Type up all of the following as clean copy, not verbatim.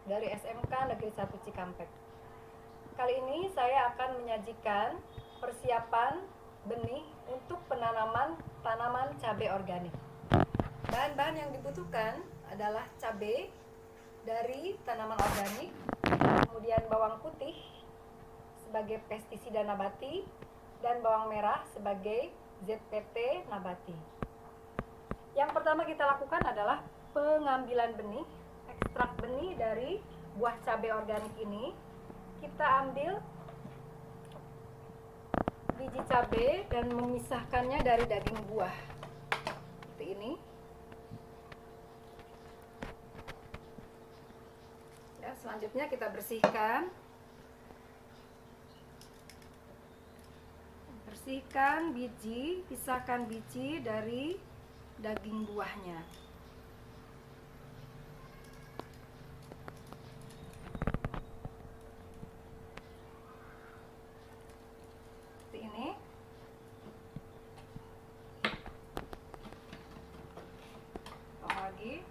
dari SMK Negeri 1 Cikampek. Kali ini saya akan menyajikan persiapan benih untuk penanaman tanaman cabai organik. Bahan-bahan yang dibutuhkan adalah cabai dari tanaman organik, kemudian bawang putih sebagai pestisida nabati, dan bawang merah sebagai ZPT nabati. Yang pertama kita lakukan adalah pengambilan benih, ekstrak benih dari buah cabai organik ini. Kita ambil biji cabai dan memisahkannya dari daging buah seperti ini. Ya, selanjutnya kita bersihkan biji, pisahkan biji dari daging buahnya. Seperti ini. Lagi.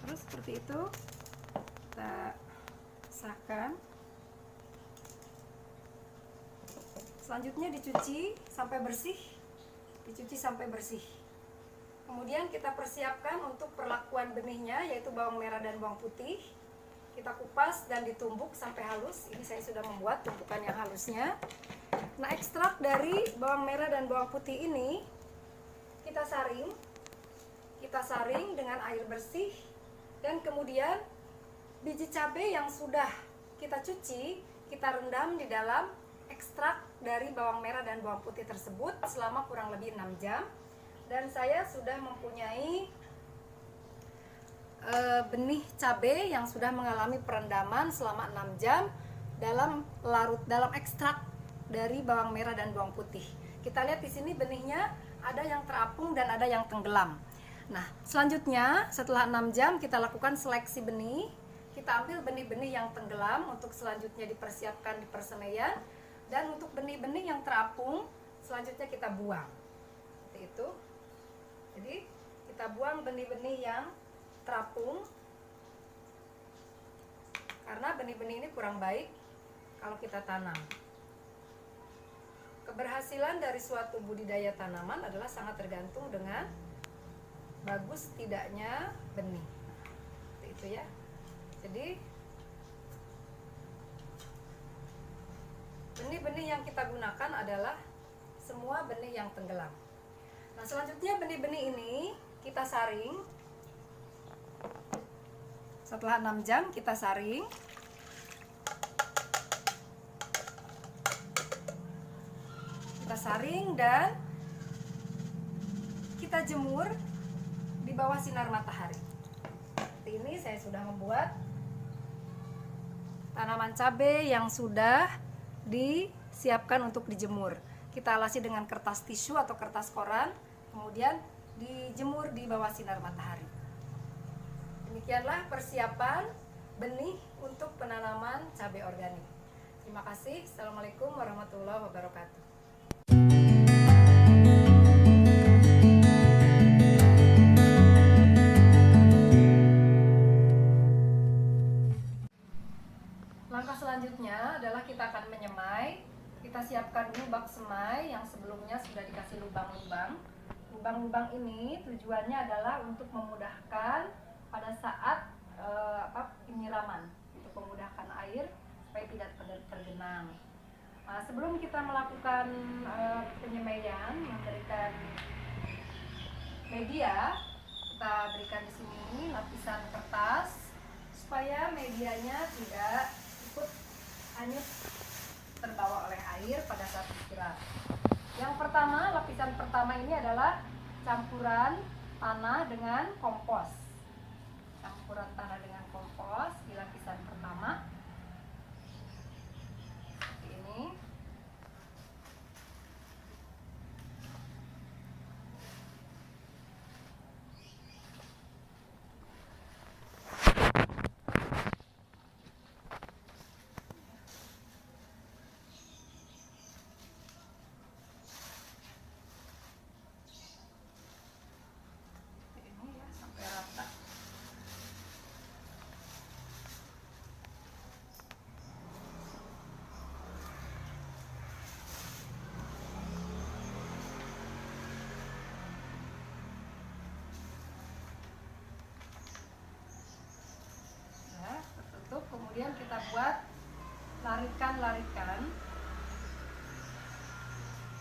Terus seperti itu kita pisahkan. Selanjutnya dicuci sampai bersih. Kemudian kita persiapkan untuk perlakuan benihnya, yaitu bawang merah dan bawang putih. Kita kupas dan ditumbuk sampai halus. Ini saya sudah membuat tumpukan yang halusnya. Nah, ekstrak dari bawang merah dan bawang putih ini kita saring dengan air bersih, dan kemudian biji cabai yang sudah kita cuci kita rendam di dalam ekstrak dari bawang merah dan bawang putih tersebut selama kurang lebih 6 jam. Dan saya sudah mempunyai benih cabai yang sudah mengalami perendaman selama 6 jam dalam ekstrak dari bawang merah dan bawang putih. Kita lihat di sini benihnya ada yang terapung dan ada yang tenggelam. Nah, selanjutnya setelah 6 jam kita lakukan seleksi benih. Kita ambil benih-benih yang tenggelam untuk selanjutnya dipersiapkan di persemaian, dan untuk benih-benih yang terapung selanjutnya kita buang. Seperti itu. Jadi kita buang benih-benih yang terapung karena benih-benih ini kurang baik kalau kita tanam. Keberhasilan dari suatu budidaya tanaman adalah sangat tergantung dengan bagus tidaknya benih. Seperti itu ya. Jadi benih-benih yang kita gunakan adalah semua benih yang tenggelam. Nah, selanjutnya benih-benih ini kita saring. Setelah 6 jam kita saring. Kita saring dan kita jemur di bawah sinar matahari. Seperti ini saya sudah membuat tanaman cabai yang sudah disiapkan untuk dijemur. Kita alasi dengan kertas tisu atau kertas koran, kemudian dijemur di bawah sinar matahari. Demikianlah persiapan benih untuk penanaman cabai organik. Terima kasih. Assalamualaikum warahmatullahi wabarakatuh. Langkah selanjutnya adalah kita akan menyemai. Kita siapkan dulu bak semai yang sebelumnya sudah dikasih lubang-lubang. Lubang-lubang ini tujuannya adalah untuk memudahkan pada saat penyiraman, untuk memudahkan air supaya tidak tergenang. Nah, sebelum kita melakukan penyemaian, memberikan media, kita berikan di sini lapisan kertas supaya medianya tidak ikut hanyut terbawa oleh air pada saat disiram. Yang pertama, lapisan pertama ini adalah campuran tanah dengan kompos. Campuran tanah dengan kompos di lapisan pertama. Seperti ini. Ini ya, sampai rata. Kemudian kita buat larikan-larikan.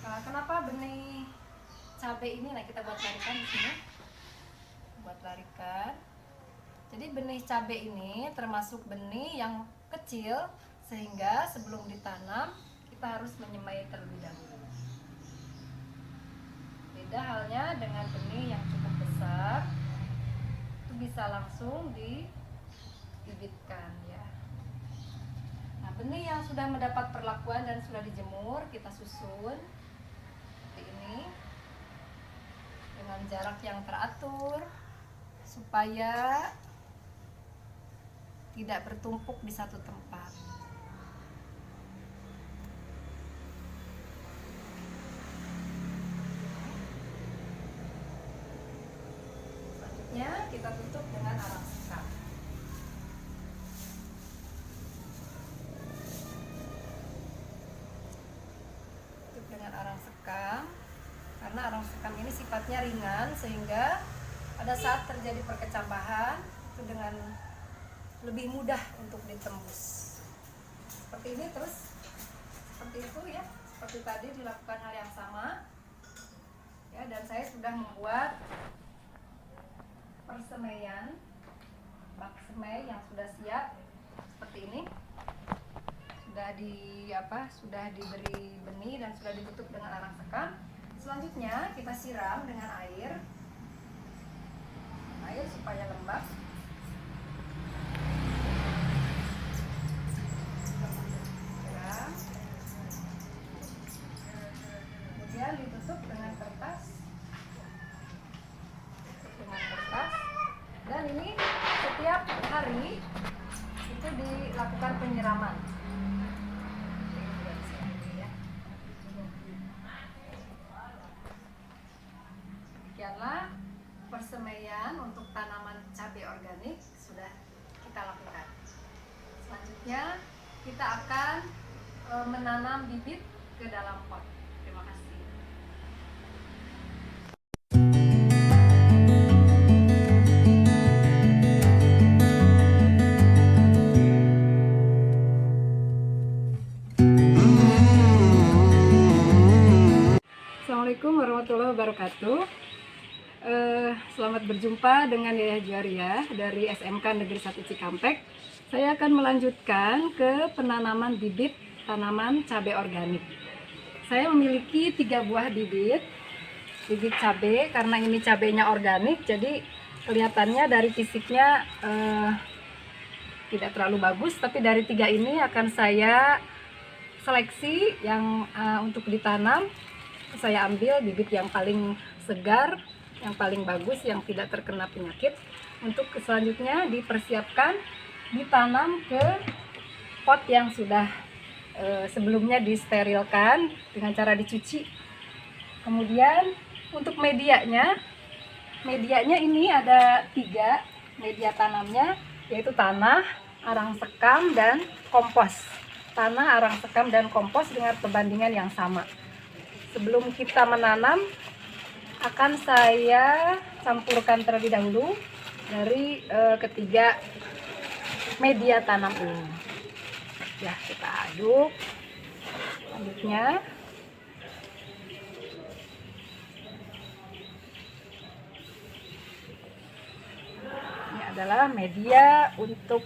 Nah, kenapa benih cabai ini? Nah, kita buat larikan di sini. Buat larikan. Jadi benih cabai ini termasuk benih yang kecil, sehingga sebelum ditanam kita harus menyemai terlebih dahulu. Beda halnya dengan benih yang cukup besar, itu bisa langsung dibibitkan ya. Nah, benih yang sudah mendapat perlakuan dan sudah dijemur, kita susun seperti ini dengan jarak yang teratur supaya tidak bertumpuk di satu tempat. Selanjutnya kita tutup dengan arang sekam. Tutup dengan arang sekam, karena arang sekam ini sifatnya ringan, sehingga pada saat terjadi perkecambahan itu dengan lebih mudah untuk ditembus. Seperti ini terus, seperti itu ya, seperti tadi dilakukan hal yang sama ya. Dan saya sudah membuat persemaian, bak semai yang sudah siap seperti ini, sudah diberi benih dan sudah ditutup dengan arang sekam. Selanjutnya kita siram dengan air supaya lembab. Kemudian ditutup dengan kertas, dan ini setiap hari itu dilakukan penyiraman. Demikianlah persemaian untuk tanaman cabai organik sudah kita lakukan. Selanjutnya kita akan menanam bibit ke dalam pot. Terima kasih. Assalamualaikum warahmatullahi wabarakatuh. Selamat berjumpa dengan Yaya Juaria dari SMK Negeri 1 Cikampek. Saya akan melanjutkan ke penanaman bibit tanaman cabai organik. Saya memiliki 3 buah bibit cabai. Karena ini cabainya organik, jadi kelihatannya dari fisiknya tidak terlalu bagus. Tapi dari 3 ini akan saya seleksi yang untuk ditanam. Saya ambil bibit yang paling segar, yang paling bagus, yang tidak terkena penyakit. Untuk selanjutnya dipersiapkan ditanam ke pot yang sudah sebelumnya disterilkan dengan cara dicuci. Kemudian untuk medianya ini ada 3 media tanamnya, yaitu tanah, arang sekam, dan kompos. Tanah, arang sekam, dan kompos dengan perbandingan yang sama. Sebelum kita menanam, akan saya campurkan terlebih dahulu dari ketiga media tanam ini. Ya, kita aduk. Selanjutnya ini adalah media untuk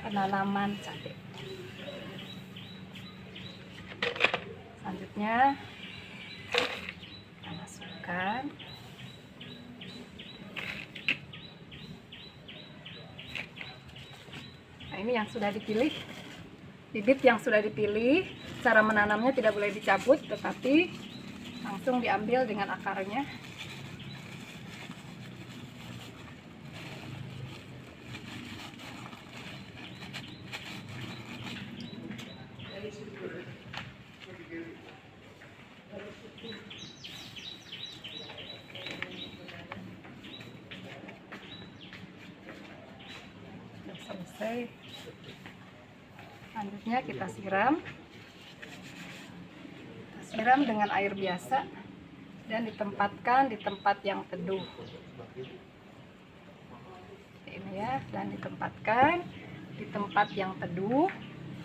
penanaman cabai. Selanjutnya kita masukkan. Nah, ini yang sudah dipilih, bibit yang sudah dipilih. Cara menanamnya tidak boleh dicabut, tetapi langsung diambil dengan akarnya. Selesai. Selanjutnya kita siram dengan air biasa dan ditempatkan di tempat yang teduh. Ini ya, dan ditempatkan di tempat yang teduh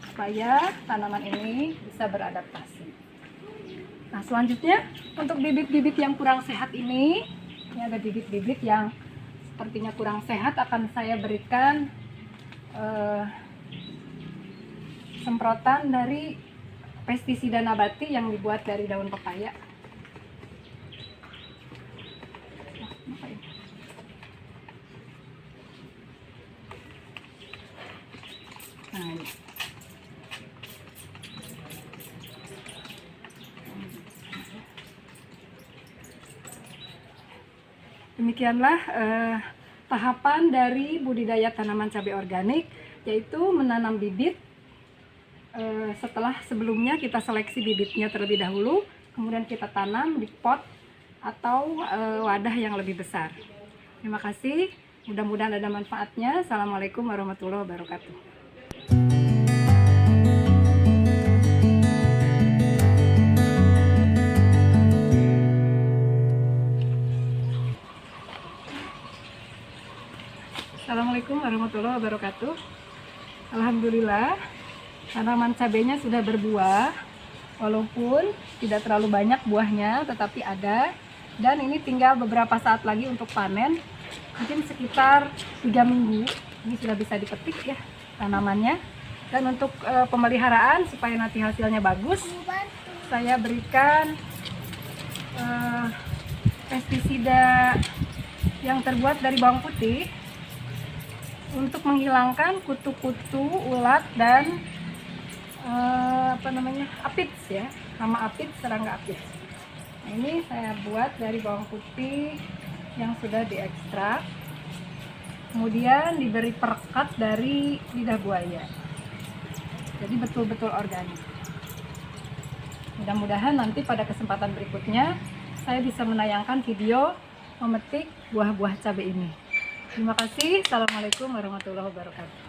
supaya tanaman ini bisa beradaptasi. Nah, selanjutnya untuk bibit-bibit yang kurang sehat ini ada bibit-bibit yang sepertinya kurang sehat, akan saya berikan semprotan dari pestisida nabati yang dibuat dari daun pepaya. Nah, ini. Demikianlah tahapan dari budidaya tanaman cabai organik, yaitu menanam bibit. Setelah sebelumnya kita seleksi bibitnya terlebih dahulu, kemudian kita tanam di pot atau wadah yang lebih besar. Terima kasih, mudah-mudahan ada manfaatnya. Assalamualaikum warahmatullahi wabarakatuh. Assalamualaikum warahmatullahi wabarakatuh. Alhamdulillah, tanaman cabainya sudah berbuah, walaupun tidak terlalu banyak buahnya, tetapi ada. Dan ini tinggal beberapa saat lagi untuk panen, mungkin sekitar 3 minggu. Ini sudah bisa dipetik ya tanamannya. Dan untuk pemeliharaan supaya nanti hasilnya bagus, saya berikan pestisida yang terbuat dari bawang putih untuk menghilangkan kutu-kutu, ulat, dan apits ya, hama apits, serangga apits. Nah, ini saya buat dari bawang putih yang sudah diekstrak, kemudian diberi perekat dari lidah buaya, jadi betul-betul organik. Mudah-mudahan nanti pada kesempatan berikutnya saya bisa menayangkan video memetik buah-buah cabai ini. Terima kasih. Assalamualaikum warahmatullahi wabarakatuh.